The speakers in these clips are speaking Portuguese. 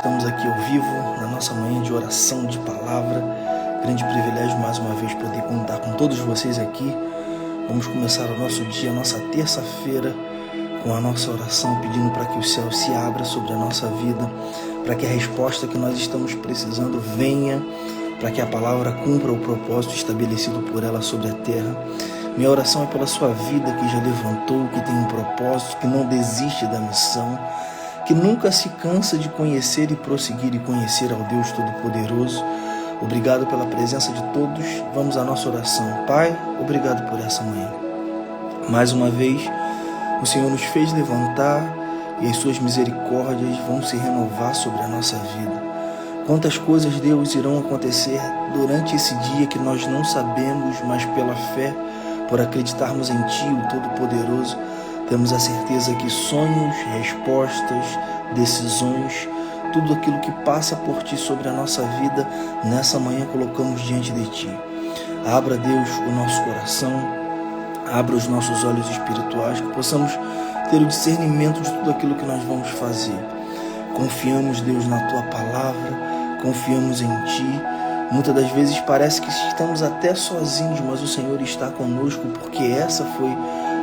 Estamos aqui ao vivo, na nossa manhã de oração, de palavra. Grande privilégio, mais uma vez, poder contar com todos vocês aqui. Vamos começar o nosso dia, a nossa terça-feira, com a nossa oração, pedindo para que o céu se abra sobre a nossa vida, para que a resposta que nós estamos precisando venha, para que a palavra cumpra o propósito estabelecido por ela sobre a terra. Minha oração é pela sua vida que já levantou, que tem um propósito, que não desiste da missão, que nunca se cansa de conhecer e prosseguir e conhecer ao Deus Todo-Poderoso. Obrigado pela presença de todos. Vamos à nossa oração. Pai, obrigado por essa manhã. Mais uma vez, o Senhor nos fez levantar e as suas misericórdias vão se renovar sobre a nossa vida. Quantas coisas, Deus, irão acontecer durante esse dia que nós não sabemos, mas pela fé, por acreditarmos em Ti, o Todo-Poderoso, temos a certeza que sonhos, respostas, decisões, tudo aquilo que passa por Ti sobre a nossa vida, nessa manhã colocamos diante de Ti. Abra, Deus, o nosso coração, abra os nossos olhos espirituais, que possamos ter o discernimento de tudo aquilo que nós vamos fazer. Confiamos, Deus, na Tua palavra, confiamos em Ti. Muitas das vezes parece que estamos até sozinhos, mas o Senhor está conosco, porque essa foi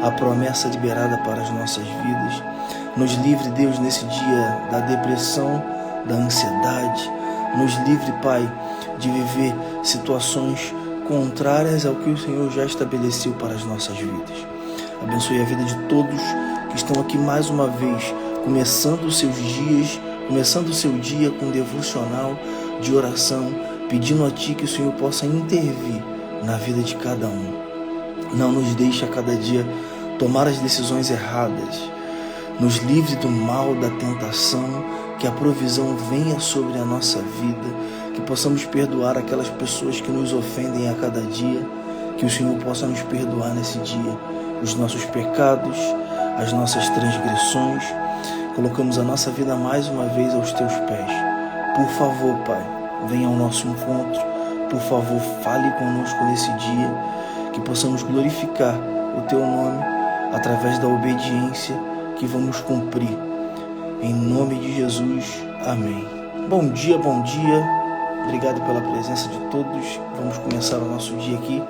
a promessa liberada para as nossas vidas. Nos livre, Deus, nesse dia da depressão, da ansiedade. Nos livre, Pai, de viver situações contrárias ao que o Senhor já estabeleceu para as nossas vidas. Abençoe a vida de todos que estão aqui mais uma vez, começando o seu dia com devocional de oração, pedindo a Ti que o Senhor possa intervir na vida de cada um. Não nos deixe a cada dia tomar as decisões erradas. Nos livre do mal, da tentação, que a provisão venha sobre a nossa vida, que possamos perdoar aquelas pessoas que nos ofendem a cada dia, que o Senhor possa nos perdoar nesse dia os nossos pecados, as nossas transgressões. Colocamos a nossa vida mais uma vez aos Teus pés. Por favor, Pai, venha ao nosso encontro. Por favor, fale conosco nesse dia, que possamos glorificar o Teu nome através da obediência que vamos cumprir. Em nome de Jesus, amém. Bom dia, bom dia. Obrigado pela presença de todos. Vamos começar o nosso dia aqui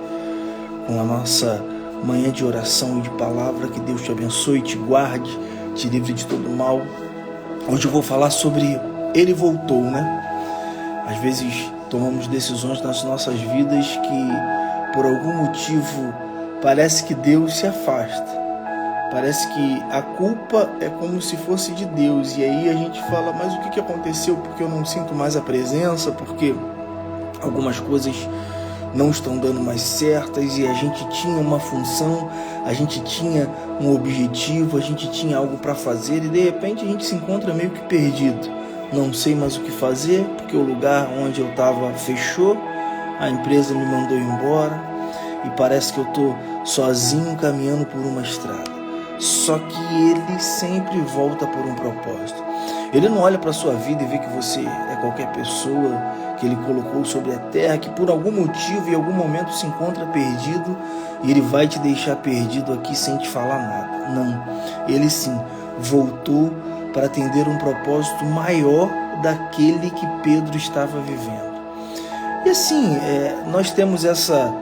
com a nossa manhã de oração e de palavra. Que Deus te abençoe, te guarde, te livre de todo mal. Hoje eu vou falar sobre Ele voltou, né? Às vezes tomamos decisões nas nossas vidas que, por algum motivo, parece que Deus se afasta. Parece que a culpa é como se fosse de Deus. E aí a gente fala, mas o que aconteceu? Porque eu não sinto mais a presença, porque algumas coisas não estão dando mais certas, e a gente tinha uma função, a gente tinha um objetivo, a gente tinha algo para fazer, e de repente a gente se encontra meio que perdido. Não sei mais o que fazer, porque o lugar onde eu estava fechou, a empresa me mandou embora, e parece que eu estou sozinho caminhando por uma estrada. Só que Ele sempre volta por um propósito. Ele não olha para a sua vida e vê que você é qualquer pessoa que Ele colocou sobre a terra, que por algum motivo, em algum momento se encontra perdido, e Ele vai te deixar perdido aqui sem te falar nada. Não, Ele sim voltou para atender um propósito maior daquele que Pedro estava vivendo. E assim, nós temos essa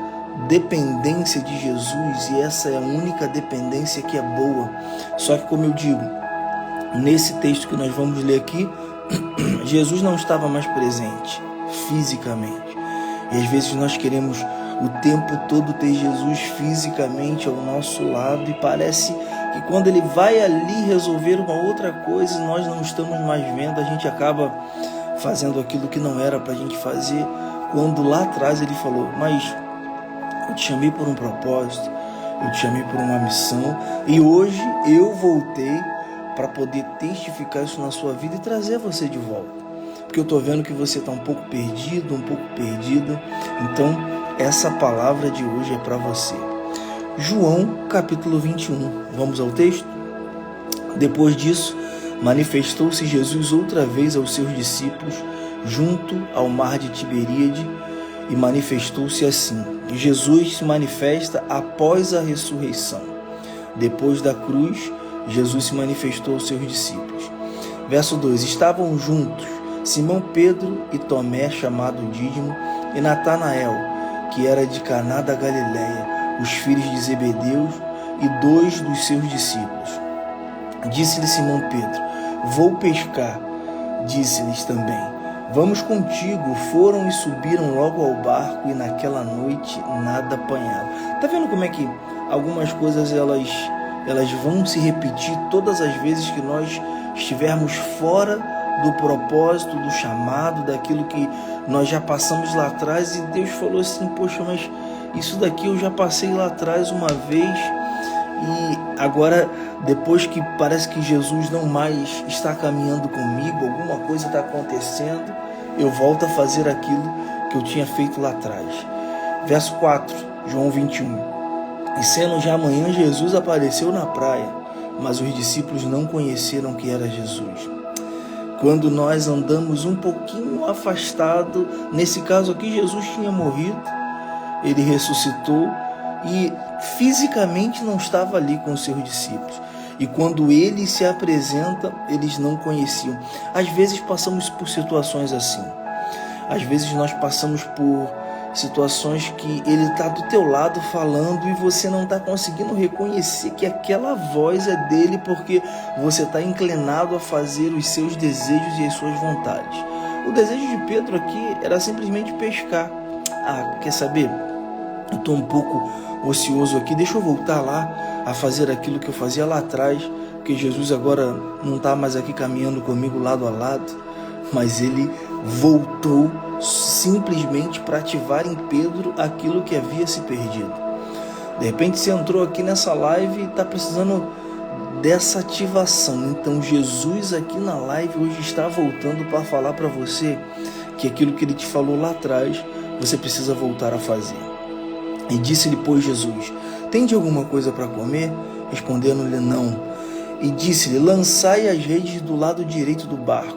dependência de Jesus, e essa é a única dependência que é boa. Só que, como eu digo, nesse texto que nós vamos ler aqui, Jesus não estava mais presente fisicamente. E às vezes nós queremos o tempo todo ter Jesus fisicamente ao nosso lado, e parece que quando Ele vai ali resolver uma outra coisa, nós não estamos mais vendo, a gente acaba fazendo aquilo que não era para a gente fazer, quando lá atrás Ele falou, mas eu te chamei por um propósito, eu te chamei por uma missão, e hoje eu voltei para poder testificar isso na sua vida e trazer você de volta. Porque eu estou vendo que você está um pouco perdido, um pouco perdida. Então, essa palavra de hoje é para você. João, capítulo 21. Vamos ao texto? Depois disso, manifestou-se Jesus outra vez aos seus discípulos, junto ao mar de Tiberíade, e manifestou-se assim. Jesus se manifesta após a ressurreição. Depois da cruz, Jesus se manifestou aos seus discípulos. Verso 2. Estavam juntos Simão Pedro e Tomé, chamado Dídimo, e Natanael, que era de Caná da Galileia, os filhos de Zebedeu, e 2 dos seus discípulos. Disse-lhe Simão Pedro: vou pescar. Disse-lhes também: vamos contigo. Foram e subiram logo ao barco, e naquela noite nada apanharam. Tá vendo como é que algumas coisas elas vão se repetir todas as vezes que nós estivermos fora do propósito, do chamado, daquilo que nós já passamos lá atrás, e Deus falou assim: poxa, mas isso daqui eu já passei lá atrás uma vez, e agora, depois que parece que Jesus não mais está caminhando comigo, alguma coisa está acontecendo, eu volto a fazer aquilo que eu tinha feito lá atrás. Verso 4, João 21. E sendo já amanhã, Jesus apareceu na praia, mas os discípulos não conheceram que era Jesus. Quando nós andamos um pouquinho afastado, nesse caso aqui Jesus tinha morrido, ele ressuscitou e fisicamente não estava ali com os seus discípulos. E quando ele se apresenta, eles não conheciam. Às vezes passamos por situações assim. Às vezes nós passamos por situações que ele está do teu lado falando e você não está conseguindo reconhecer que aquela voz é dele, porque você está inclinado a fazer os seus desejos e as suas vontades. O desejo de Pedro aqui era simplesmente pescar. Quer saber? Eu estou um pouco ocioso aqui, deixa eu voltar lá a fazer aquilo que eu fazia lá atrás, porque Jesus agora não está mais aqui caminhando comigo lado a lado, mas ele voltou simplesmente para ativar em Pedro aquilo que havia se perdido. De repente você entrou aqui nessa live e está precisando dessa ativação. Então Jesus aqui na live hoje está voltando para falar para você que aquilo que ele te falou lá atrás, você precisa voltar a fazer. E disse-lhe, pois, Jesus: tende alguma coisa para comer? Respondendo-lhe, não. E disse-lhe: lançai as redes do lado direito do barco,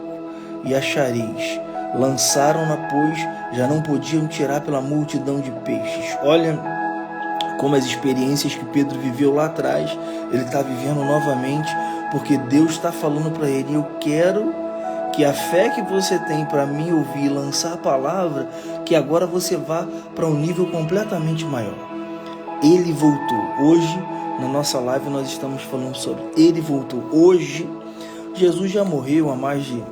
e achareis. Lançaram-na, pois já não podiam tirar pela multidão de peixes. Olha como as experiências que Pedro viveu lá atrás, ele está vivendo novamente, porque Deus está falando para ele: eu quero que a fé que você tem para me ouvir, lançar a palavra, que agora você vá para um nível completamente maior. Ele voltou. Hoje, na nossa live, nós estamos falando sobre ele voltou. Hoje, Jesus já morreu há mais de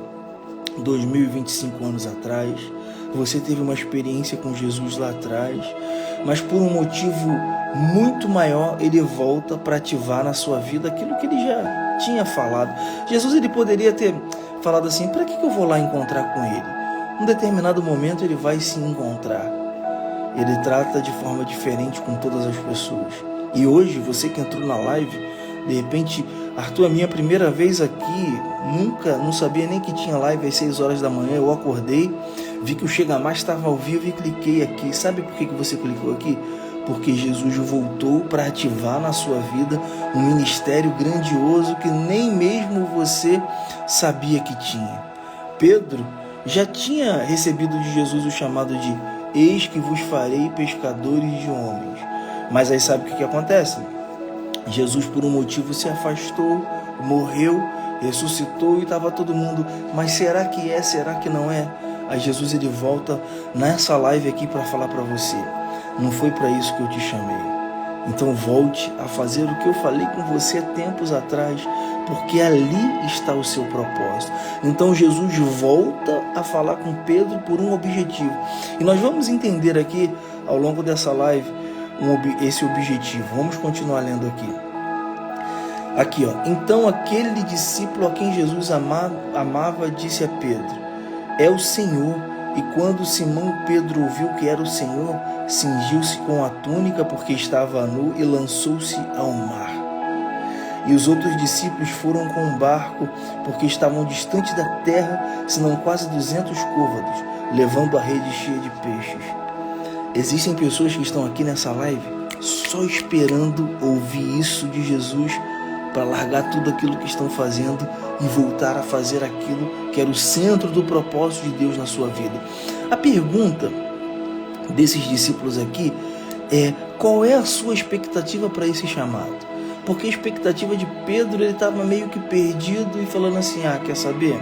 2025 anos atrás. Você teve uma experiência com Jesus lá atrás, mas por um motivo muito maior, ele volta para ativar na sua vida aquilo que ele já tinha falado. Jesus, ele poderia ter falado assim: para que eu vou lá encontrar com ele? Em um determinado momento ele vai se encontrar. Ele trata de forma diferente com todas as pessoas. E hoje, você que entrou na live, de repente, Arthur, a minha primeira vez aqui, não sabia nem que tinha live às 6 horas da manhã. Eu acordei, vi que o Chega Mais estava ao vivo e cliquei aqui. Sabe por que você clicou aqui? Porque Jesus voltou para ativar na sua vida um ministério grandioso que nem mesmo você sabia que tinha. Pedro já tinha recebido de Jesus o chamado de: eis que vos farei pescadores de homens. Mas aí sabe o que acontece? Jesus, por um motivo, se afastou, morreu, ressuscitou e estava todo mundo: mas será que é? Será que não é? Aí Jesus, ele volta nessa live aqui para falar para você: não foi para isso que eu te chamei. Então volte a fazer o que eu falei com você tempos atrás, porque ali está o seu propósito. Então Jesus volta a falar com Pedro por um objetivo. E nós vamos entender aqui, ao longo dessa live, esse objetivo. Vamos continuar lendo aqui. Aqui, ó. Então aquele discípulo a quem Jesus amava disse a Pedro: é o Senhor. E quando Simão Pedro ouviu que era o Senhor, cingiu-se com a túnica, porque estava nu, e lançou-se ao mar. E os outros discípulos foram com o barco, porque estavam distantes da terra, senão quase 200 côvados, levando a rede cheia de peixes. Existem pessoas que estão aqui nessa live só esperando ouvir isso de Jesus para largar tudo aquilo que estão fazendo e voltar a fazer aquilo que era o centro do propósito de Deus na sua vida. A pergunta desses discípulos aqui é: qual é a sua expectativa para esse chamado? Porque a expectativa de Pedro, ele estava meio que perdido e falando assim: quer saber?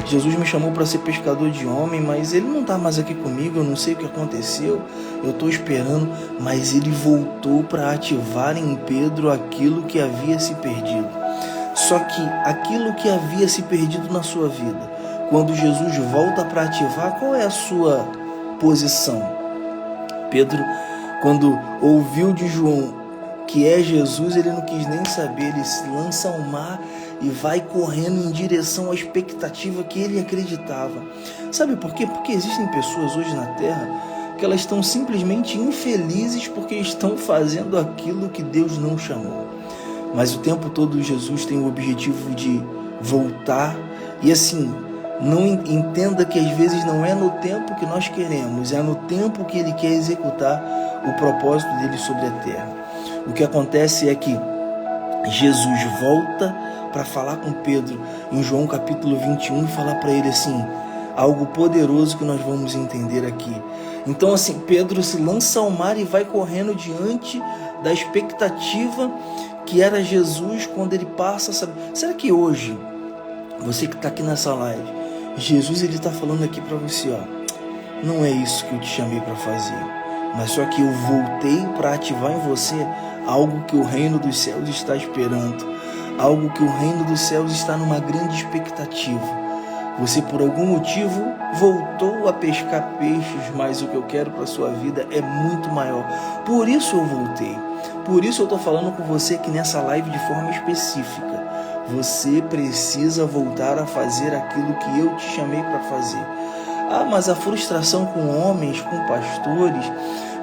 Jesus me chamou para ser pescador de homem, mas ele não está mais aqui comigo, eu não sei o que aconteceu, eu estou esperando. Mas ele voltou para ativar em Pedro aquilo que havia se perdido. Só que aquilo que havia se perdido na sua vida, quando Jesus volta para ativar, qual é a sua posição? Pedro, quando ouviu de João que é Jesus, ele não quis nem saber, ele se lança ao mar e vai correndo em direção à expectativa que ele acreditava. Sabe por quê? Porque existem pessoas hoje na Terra que elas estão simplesmente infelizes porque estão fazendo aquilo que Deus não chamou. Mas o tempo todo Jesus tem o objetivo de voltar. E assim, não entenda que às vezes não é no tempo que nós queremos, é no tempo que Ele quer executar o propósito dele sobre a terra. O que acontece é que Jesus volta para falar com Pedro em João capítulo 21 e falar para ele assim, algo poderoso que nós vamos entender aqui. Então assim, Pedro se lança ao mar e vai correndo diante da expectativa que era Jesus quando ele passa. Sabe? Será que hoje, você que está aqui nessa live, Jesus ele está falando aqui para você, ó, não é isso que eu te chamei para fazer, mas só que eu voltei para ativar em você algo que o reino dos céus está esperando, algo que o reino dos céus está numa grande expectativa. Você por algum motivo voltou a pescar peixes, mas o que eu quero para a sua vida é muito maior. Por isso eu voltei. Por isso eu estou falando com você aqui nessa live de forma específica. Você precisa voltar a fazer aquilo que eu te chamei para fazer. Mas a frustração com homens, com pastores,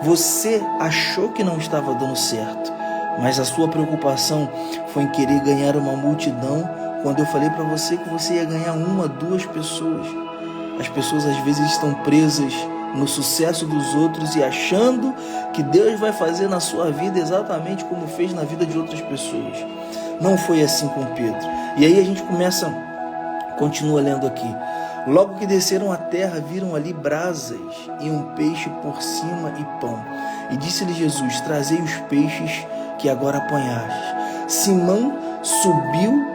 você achou que não estava dando certo, mas a sua preocupação foi em querer ganhar uma multidão, quando eu falei para você que você ia ganhar 1, 2 pessoas. As pessoas às vezes estão presas no sucesso dos outros e achando que Deus vai fazer na sua vida exatamente como fez na vida de outras pessoas. Não foi assim com Pedro. E aí a gente continua lendo aqui. Logo que desceram à terra, viram ali brasas e um peixe por cima e pão. E disse-lhe Jesus, trazei os peixes que agora apanhastes. Simão subiu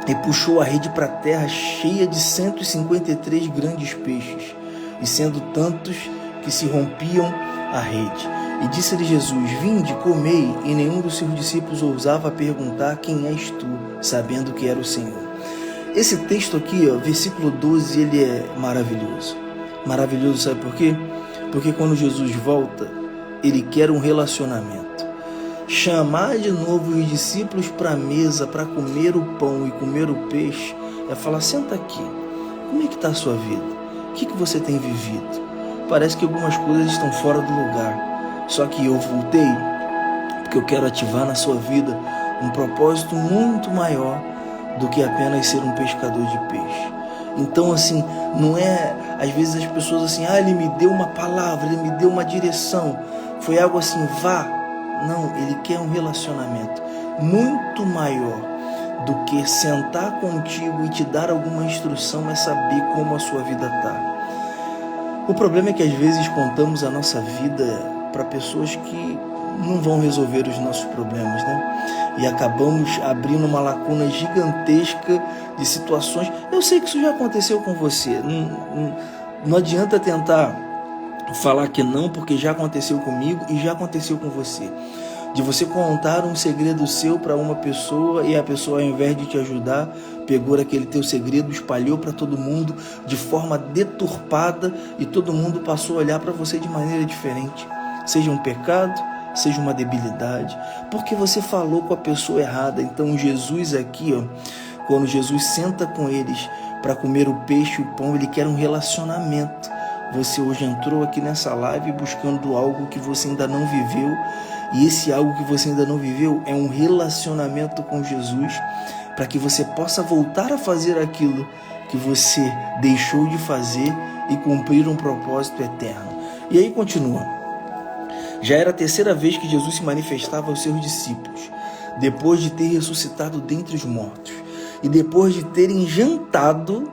e puxou a rede para a terra, cheia de 153 grandes peixes, e sendo tantos que se rompiam a rede. E disse-lhe Jesus, vinde, comei, e nenhum dos seus discípulos ousava perguntar, quem és tu, sabendo que era o Senhor. Esse texto aqui, versículo 12, ele é maravilhoso. Maravilhoso, sabe por quê? Porque quando Jesus volta, ele quer um relacionamento. Chamar de novo os discípulos para a mesa, para comer o pão e comer o peixe, é falar, senta aqui, como é que está a sua vida? O que você tem vivido? Parece que algumas coisas estão fora do lugar, só que eu voltei porque eu quero ativar na sua vida um propósito muito maior do que apenas ser um pescador de peixe. Então assim, não é, às vezes as pessoas assim, ele me deu uma palavra, ele me deu uma direção, foi algo assim, vá. Não, ele quer um relacionamento muito maior do que sentar contigo e te dar alguma instrução, é saber como a sua vida está. O problema é que às vezes contamos a nossa vida para pessoas que não vão resolver os nossos problemas, né? E acabamos abrindo uma lacuna gigantesca de situações. Eu sei que isso já aconteceu com você. Não adianta tentar falar que não, porque já aconteceu comigo e já aconteceu com você. De você contar um segredo seu para uma pessoa e a pessoa, ao invés de te ajudar, pegou aquele teu segredo, espalhou para todo mundo de forma deturpada e todo mundo passou a olhar para você de maneira diferente. Seja um pecado, seja uma debilidade, porque você falou com a pessoa errada. Então Jesus aqui, quando Jesus senta com eles para comer o peixe e o pão, ele quer um relacionamento. Você hoje entrou aqui nessa live buscando algo que você ainda não viveu, e esse algo que você ainda não viveu é um relacionamento com Jesus, para que você possa voltar a fazer aquilo que você deixou de fazer e cumprir um propósito eterno. E aí continua. Já era a 3ª vez que Jesus se manifestava aos seus discípulos, depois de ter ressuscitado dentre os mortos, e depois de terem jantado,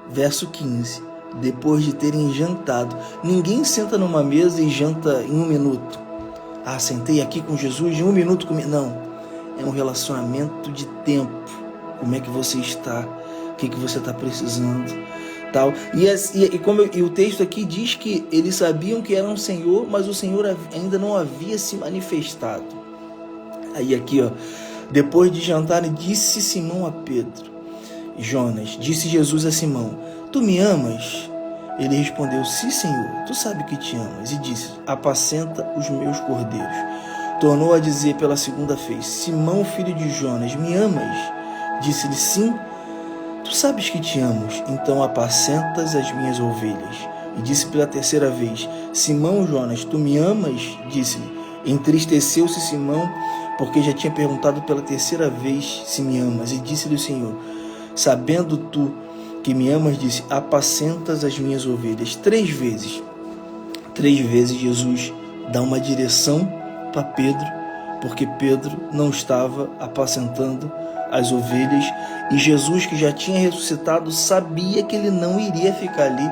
verso 15, depois de terem jantado. Ninguém senta numa mesa e janta em 1 minuto. Sentei aqui com Jesus, em 1 minuto comi. Não, é um relacionamento de tempo. Como é que você está? que você está precisando, tal. E o texto aqui diz que eles sabiam que era um Senhor, mas o Senhor ainda não havia se manifestado. Aí aqui, depois de jantarem, disse Simão a Pedro: Jonas, disse Jesus a Simão: tu me amas? Ele respondeu: sim, Senhor, tu sabes que te amas. E disse: apacenta os meus cordeiros. Tornou a dizer pela segunda vez: Simão, filho de Jonas, me amas? Disse-lhe: sim, tu sabes que te amo, então apacentas as minhas ovelhas. E disse pela terceira vez: Simão, Jonas, tu me amas? Disse-lhe. Entristeceu-se Simão, porque já tinha perguntado pela terceira vez se me amas. E disse-lhe o Senhor: sabendo tu que me amas, disse: apacentas as minhas ovelhas. 3 vezes Jesus dá uma direção para Pedro, porque Pedro não estava apacentando as ovelhas, e Jesus, que já tinha ressuscitado, sabia que ele não iria ficar ali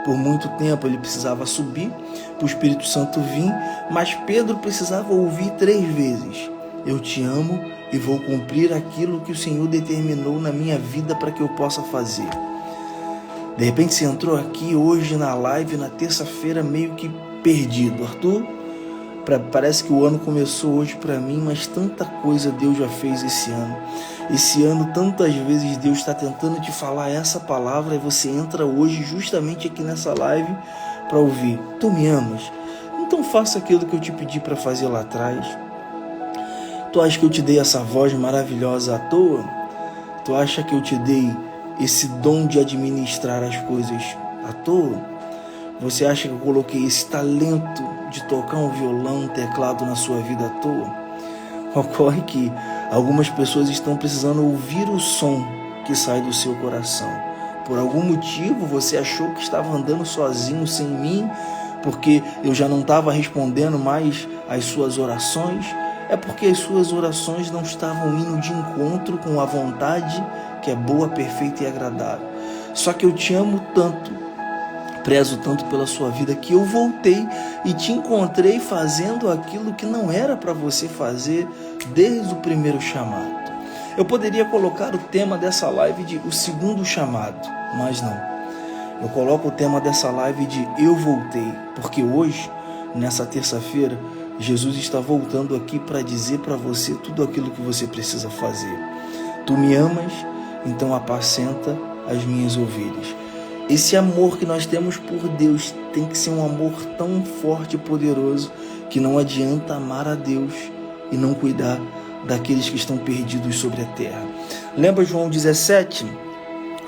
por muito tempo. Ele precisava subir para o Espírito Santo vir, mas Pedro precisava ouvir 3 vezes: eu te amo e vou cumprir aquilo que o Senhor determinou na minha vida para que eu possa fazer. De repente você entrou aqui hoje na live, na terça-feira, meio que perdido. Arthur, parece que o ano começou hoje para mim, mas tanta coisa Deus já fez esse ano. Esse ano, tantas vezes Deus está tentando te falar essa palavra, e você entra hoje justamente aqui nessa live para ouvir: tu me amas? Então faça aquilo que eu te pedi para fazer lá atrás. Tu acha que eu te dei essa voz maravilhosa à toa? Tu acha que eu te dei esse dom de administrar as coisas à toa? Você acha que eu coloquei esse talento de tocar um violão, um teclado na sua vida à toa? Ocorre que algumas pessoas estão precisando ouvir o som que sai do seu coração. Por algum motivo você achou que estava andando sozinho, sem mim, porque eu já não estava respondendo mais às suas orações. É porque as suas orações não estavam indo de encontro com a vontade que é boa, perfeita e agradável. Só que eu te amo tanto, prezo tanto pela sua vida, que eu voltei e te encontrei fazendo aquilo que não era para você fazer desde o primeiro chamado. Eu poderia colocar o tema dessa live de o segundo chamado, mas não. Eu coloco o tema dessa live de eu voltei, porque hoje, nessa terça-feira, Jesus está voltando aqui para dizer para você tudo aquilo que você precisa fazer. Tu me amas? Então apacenta as minhas ovelhas. Esse amor que nós temos por Deus tem que ser um amor tão forte e poderoso que não adianta amar a Deus e não cuidar daqueles que estão perdidos sobre a terra. Lembra João 17?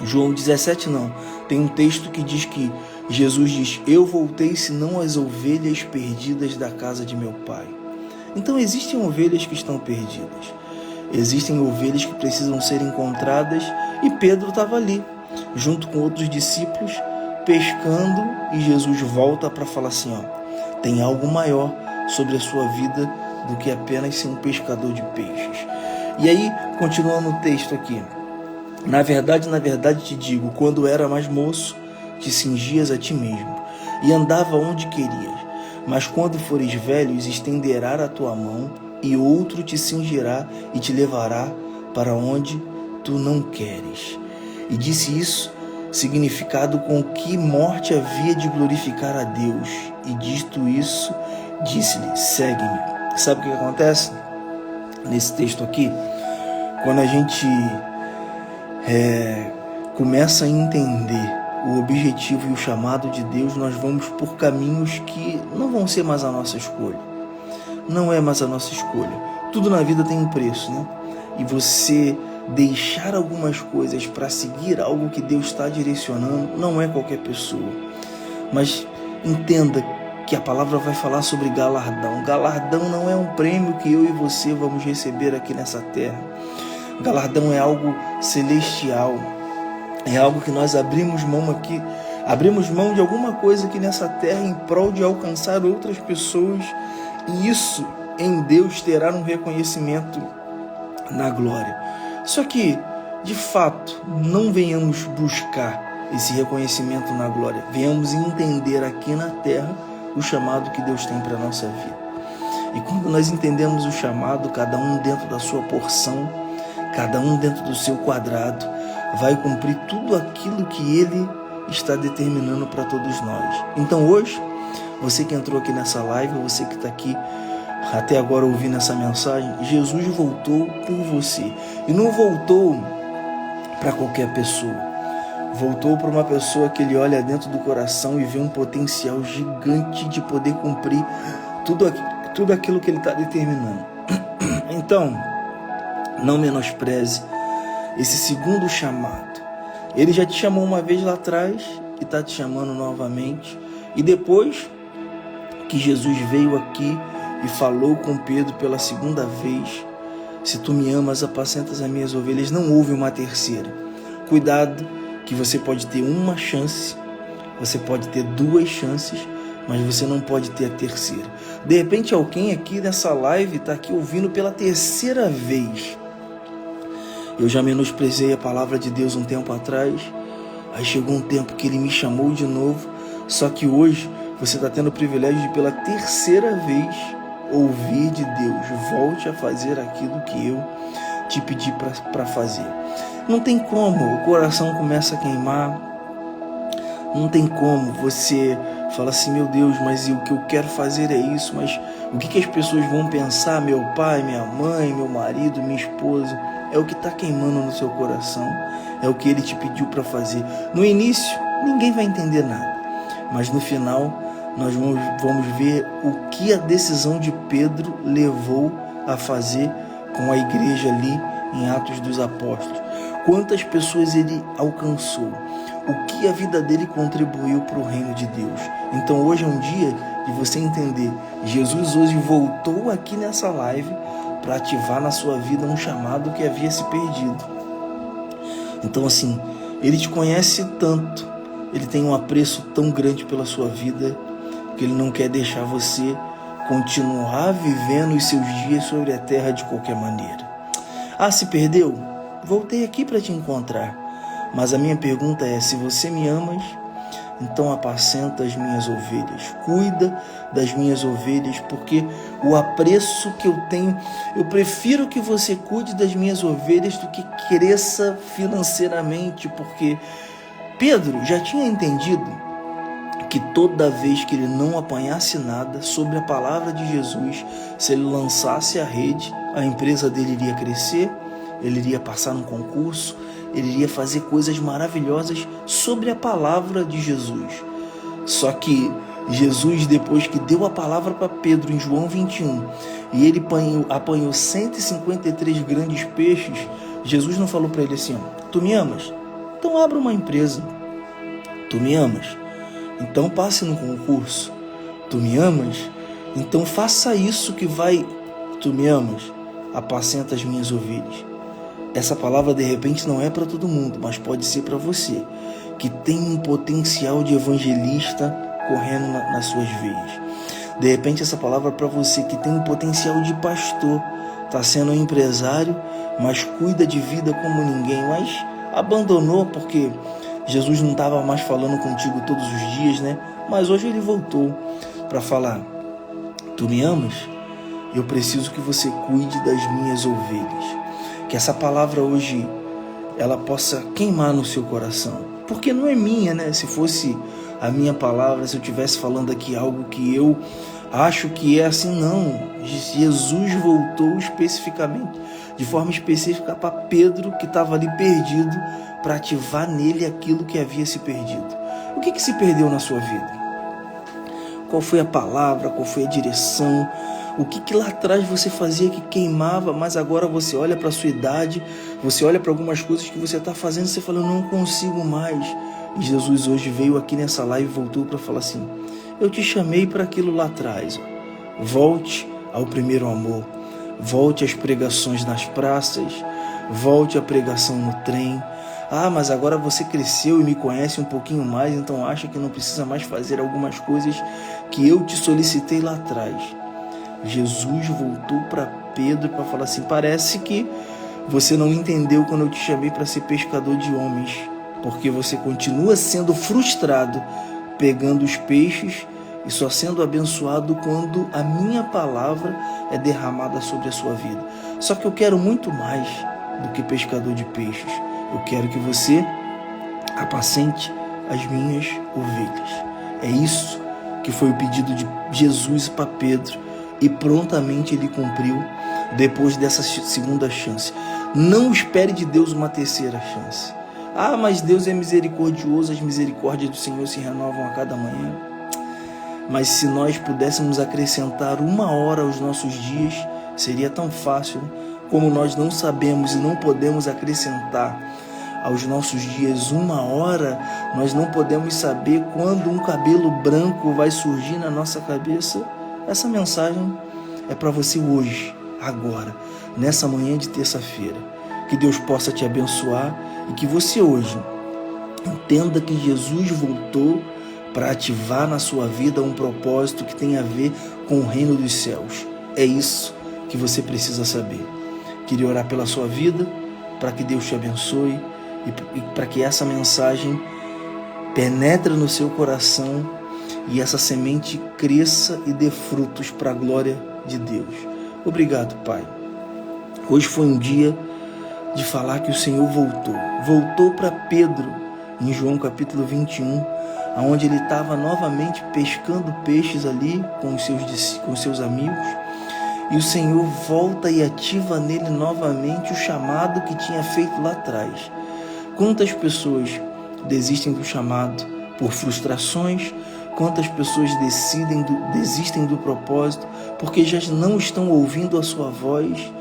João 17 não. Tem um texto que diz que Jesus diz: eu voltei senão as ovelhas perdidas da casa de meu pai. Então existem ovelhas que estão perdidas. Existem ovelhas que precisam ser encontradas, e Pedro estava ali, junto com outros discípulos, pescando, e Jesus volta para falar assim: tem algo maior sobre a sua vida do que apenas ser um pescador de peixes. E aí, continuando o texto aqui: na verdade te digo, quando era mais moço, te cingias a ti mesmo, e andava onde querias, mas quando fores velho, estenderá a tua mão, e outro te cingirá e te levará para onde tu não queres. E disse isso, significado com que morte havia de glorificar a Deus. E dito isso, disse-lhe: segue-me. Sabe o que acontece nesse texto aqui? Quando a gente começa a entender o objetivo e o chamado de Deus, nós vamos por caminhos que não vão ser mais a nossa escolha. Não é mais a nossa escolha. Tudo na vida tem um preço, né? E você deixar algumas coisas para seguir algo que Deus está direcionando, não é qualquer pessoa. Mas entenda que a palavra vai falar sobre galardão. Galardão não é um prêmio que eu e você vamos receber aqui nessa terra. Galardão é algo celestial. É algo que nós abrimos mão aqui. Abrimos mão de alguma coisa aqui nessa terra em prol de alcançar outras pessoas. E isso em Deus terá um reconhecimento na glória. Só que, de fato, não venhamos buscar esse reconhecimento na glória. Venhamos entender aqui na terra o chamado que Deus tem para a nossa vida. E quando nós entendemos o chamado, cada um dentro da sua porção, cada um dentro do seu quadrado, vai cumprir tudo aquilo que Ele está determinando para todos nós. Então hoje, você que entrou aqui nessa live, você que está aqui até agora ouvindo essa mensagem, Jesus voltou por você. E não voltou para qualquer pessoa. Voltou para uma pessoa que Ele olha dentro do coração e vê um potencial gigante de poder cumprir tudo aquilo que Ele está determinando. Então, não menospreze esse segundo chamado. Ele já te chamou uma vez lá atrás e está te chamando novamente. E depois que Jesus veio aqui e falou com Pedro pela segunda vez, se tu me amas, apacentas as minhas ovelhas, não houve uma terceira. Cuidado, que você pode ter uma chance, você pode ter duas chances, mas você não pode ter a terceira. De repente alguém aqui nessa live está aqui ouvindo pela terceira vez. Eu já menosprezei a palavra de Deus um tempo atrás, aí chegou um tempo que Ele me chamou de novo, só que hoje você está tendo o privilégio de pela terceira vez ouvir de Deus. Volte a fazer aquilo que eu te pedi para fazer. Não tem como, o coração começa a queimar, não tem como você fala assim, meu Deus, mas o que eu quero fazer é isso, mas o que as pessoas vão pensar, meu pai, minha mãe, meu marido, minha esposa? É o que está queimando no seu coração, é o que Ele te pediu para fazer. No início, ninguém vai entender nada, mas no final, nós vamos ver o que a decisão de Pedro levou a fazer com a igreja ali em Atos dos Apóstolos. Quantas pessoas ele alcançou, o que a vida dele contribuiu para o reino de Deus. Então hoje é um dia de você entender, Jesus hoje voltou aqui nessa live para ativar na sua vida um chamado que havia se perdido. Então assim, Ele te conhece tanto, Ele tem um apreço tão grande pela sua vida, que Ele não quer deixar você continuar vivendo os seus dias sobre a terra de qualquer maneira. Ah, se perdeu? Voltei aqui para te encontrar. Mas a minha pergunta é, se você me amas, então apacenta as minhas ovelhas. Cuida das minhas ovelhas, porque o apreço que eu tenho, eu prefiro que você cuide das minhas ovelhas do que cresça financeiramente, porque Pedro já tinha entendido que toda vez que ele não apanhasse nada sobre a palavra de Jesus, se ele lançasse a rede, a empresa dele iria crescer, ele iria passar num concurso, ele iria fazer coisas maravilhosas sobre a palavra de Jesus. Só que Jesus, depois que deu a palavra para Pedro em João 21, e ele apanhou 153 grandes peixes, Jesus não falou para ele assim, tu me amas? Então abra uma empresa. Tu me amas? Então passe no concurso. Tu me amas? Então faça isso que vai... Tu me amas? Apacenta as minhas ovelhas. Essa palavra de repente não é para todo mundo, mas pode ser para você, que tem um potencial de evangelista correndo nas suas veias. De repente essa palavra é para você que tem um potencial de pastor, está sendo um empresário, mas cuida de vida como ninguém, mas abandonou porque Jesus não estava mais falando contigo todos os dias, né? Mas hoje Ele voltou para falar, tu me amas? Eu preciso que você cuide das minhas ovelhas. Que essa palavra hoje, ela possa queimar no seu coração. Porque não é minha, né? Se fosse a minha palavra, se eu estivesse falando aqui algo que eu acho que é assim, não. Jesus voltou especificamente, de forma específica para Pedro, que estava ali perdido, para ativar nele aquilo que havia se perdido. O que se perdeu na sua vida? Qual foi a palavra? Qual foi a direção? O que lá atrás você fazia que queimava, mas agora você olha para a sua idade, você olha para algumas coisas que você está fazendo e você fala, eu não consigo mais. E Jesus hoje veio aqui nessa live e voltou para falar assim, eu te chamei para aquilo lá atrás. Volte ao primeiro amor, volte às pregações nas praças, volte à pregação no trem. Ah, mas agora você cresceu e me conhece um pouquinho mais, então acha que não precisa mais fazer algumas coisas que eu te solicitei lá atrás. Jesus voltou para Pedro para falar assim, parece que você não entendeu quando eu te chamei para ser pescador de homens, porque você continua sendo frustrado, pegando os peixes e só sendo abençoado quando a minha palavra é derramada sobre a sua vida. Só que eu quero muito mais do que pescador de peixes. Eu quero que você apacente as minhas ovelhas. É isso que foi o pedido de Jesus para Pedro, e prontamente ele cumpriu depois dessa segunda chance. Não espere de Deus uma terceira chance. Ah, mas Deus é misericordioso, as misericórdias do Senhor se renovam a cada manhã. Mas se nós pudéssemos acrescentar 1 hora aos nossos dias, seria tão fácil, né? Como nós não sabemos e não podemos acrescentar aos nossos dias 1 hora, nós não podemos saber quando um cabelo branco vai surgir na nossa cabeça. Essa mensagem é para você hoje, agora, nessa manhã de terça-feira. Que Deus possa te abençoar e que você hoje entenda que Jesus voltou para ativar na sua vida um propósito que tem a ver com o reino dos céus. É isso que você precisa saber. Queria orar pela sua vida, para que Deus te abençoe e para que essa mensagem penetre no seu coração e essa semente cresça e dê frutos para a glória de Deus. Obrigado, Pai. Hoje foi um dia de falar que o Senhor voltou para Pedro, em João capítulo 21, onde ele estava novamente pescando peixes ali com os seus amigos, e o Senhor volta e ativa nele novamente o chamado que tinha feito lá atrás. Quantas pessoas desistem do chamado por frustrações? Quantas pessoas desistem do propósito porque já não estão ouvindo a sua voz?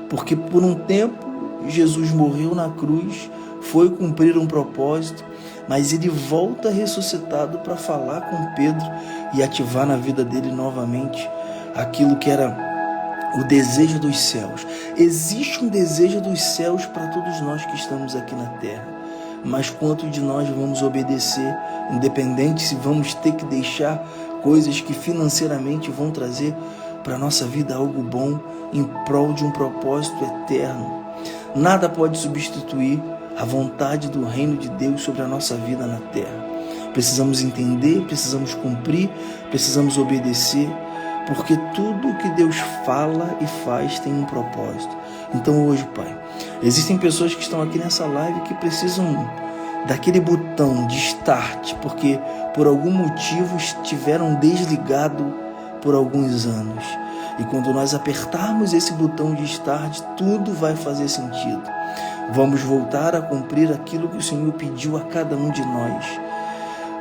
Porque por um tempo Jesus morreu na cruz, foi cumprir um propósito, mas ele volta ressuscitado para falar com Pedro e ativar na vida dele novamente aquilo que era o desejo dos céus. Existe um desejo dos céus para todos nós que estamos aqui na terra, mas quanto de nós vamos obedecer, independente se vamos ter que deixar coisas que financeiramente vão trazer para a nossa vida algo bom em prol de um propósito eterno. Nada pode substituir a vontade do reino de Deus sobre a nossa vida na terra. Precisamos entender, precisamos cumprir, precisamos obedecer, porque tudo o que Deus fala e faz tem um propósito. Então hoje, Pai, existem pessoas que estão aqui nessa live que precisam daquele botão de start, porque por algum motivo estiveram desligados por alguns anos. E quando nós apertarmos esse botão de start, tudo vai fazer sentido. Vamos voltar a cumprir aquilo que o Senhor pediu a cada um de nós.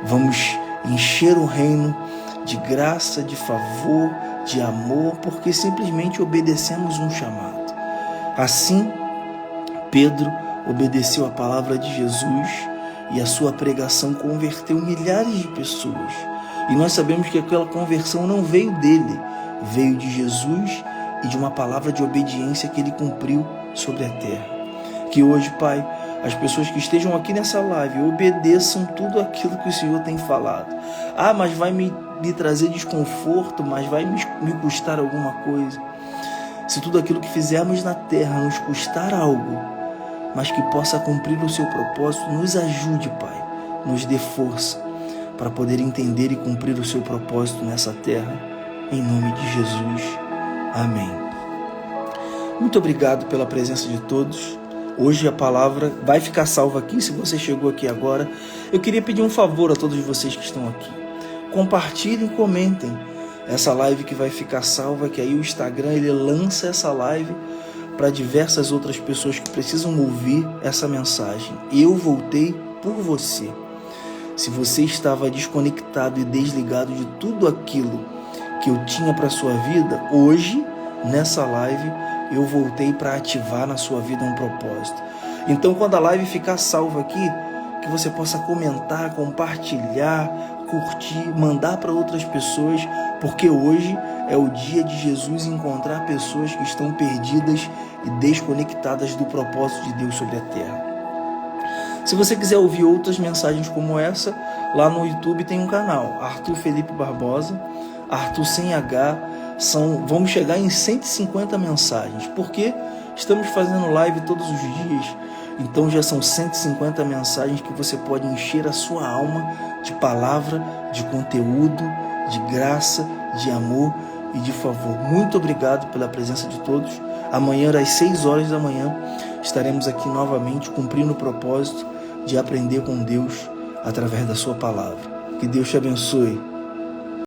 Vamos encher o reino de graça, de favor, de amor, porque simplesmente obedecemos um chamado. Assim, Pedro obedeceu a palavra de Jesus e a sua pregação converteu milhares de pessoas. E nós sabemos que aquela conversão não veio dele, veio de Jesus e de uma palavra de obediência que ele cumpriu sobre a terra. Que hoje, Pai, as pessoas que estejam aqui nessa live obedeçam tudo aquilo que o Senhor tem falado. Ah, mas vai me trazer desconforto, mas vai me custar alguma coisa. Se tudo aquilo que fizermos na terra nos custar algo, mas que possa cumprir o seu propósito, nos ajude, Pai, nos dê força para poder entender e cumprir o seu propósito nessa terra, em nome de Jesus. Amém. Muito obrigado pela presença de todos. Hoje a palavra vai ficar salva aqui, se você chegou aqui agora. Eu queria pedir um favor a todos vocês que estão aqui. Compartilhem, comentem essa live que vai ficar salva, que aí o Instagram ele lança essa live para diversas outras pessoas que precisam ouvir essa mensagem. Eu voltei por você. Se você estava desconectado e desligado de tudo aquilo que eu tinha para a sua vida, hoje, nessa live, eu voltei para ativar na sua vida um propósito. Então, quando a live ficar salva aqui, que você possa comentar, compartilhar, curtir, mandar para outras pessoas, porque hoje é o dia de Jesus encontrar pessoas que estão perdidas e desconectadas do propósito de Deus sobre a terra. Se você quiser ouvir outras mensagens como essa, lá no YouTube tem um canal, Arthur Felipe Barbosa, Arthur sem H, vamos chegar em 150 mensagens, porque estamos fazendo live todos os dias, então já são 150 mensagens que você pode encher a sua alma de palavra, de conteúdo, de graça, de amor, e de favor. Muito obrigado pela presença de todos. Amanhã, às 6 horas da manhã, estaremos aqui novamente cumprindo o propósito de aprender com Deus através da sua palavra. Que Deus te abençoe.